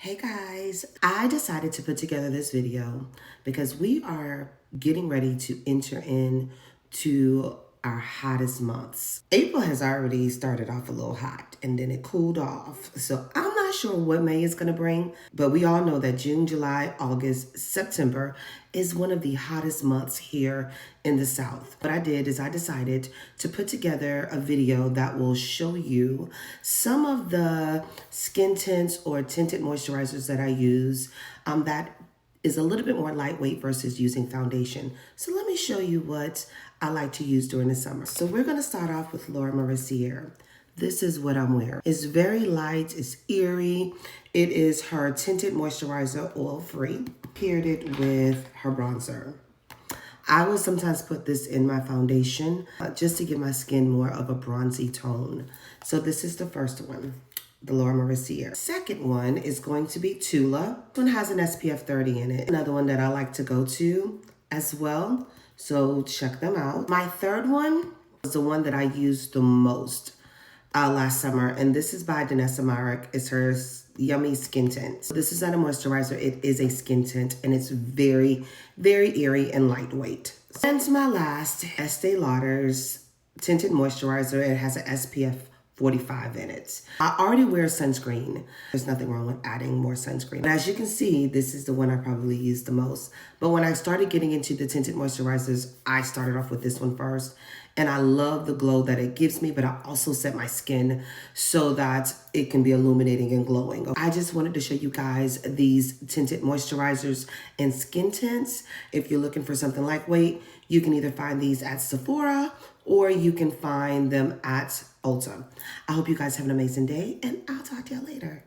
Hey guys, I decided to put together this video because we are getting ready to enter into our hottest months. April has already started off a little hot and then it cooled off. So I'm not sure what May is going to bring, but we all know that June, July, August, September is one of the hottest months here in the South. What I did is I decided to put together a video that will show you some of the skin tints or tinted moisturizers that I use that is a little bit more lightweight versus using foundation. So let me show you what I like to use during the summer. So we're gonna start off with Laura Mercier. This is what I'm wearing. It's very light, it's eerie. It is her tinted moisturizer, oil-free. Paired it with her bronzer. I will sometimes put this in my foundation just to give my skin more of a bronzy tone. So this is the first one, the Laura Mercier. Second one is going to be Tula. This one has an SPF 30 in it. Another one that I like to go to as well. So check them out. My third one is the one that I used the most last summer. And this is by Danessa Myrick. It's her Yummy Skin Tint. This is not a moisturizer. It is a skin tint. And it's very, very airy and lightweight. And my last, Estee Lauder's Tinted Moisturizer. It has an SPF 45 in it. I already wear sunscreen. There's nothing wrong with adding more sunscreen. And as you can see, this is the one I probably use the most. But when I started getting into the tinted moisturizers, I started off with this one first. And I love the glow that it gives me, but I also set my skin so that it can be illuminating and glowing. I just wanted to show you guys these tinted moisturizers and skin tints. If you're looking for something lightweight, you can either find these at Sephora or you can find them at Ulta. I hope you guys have an amazing day and I'll talk to you later.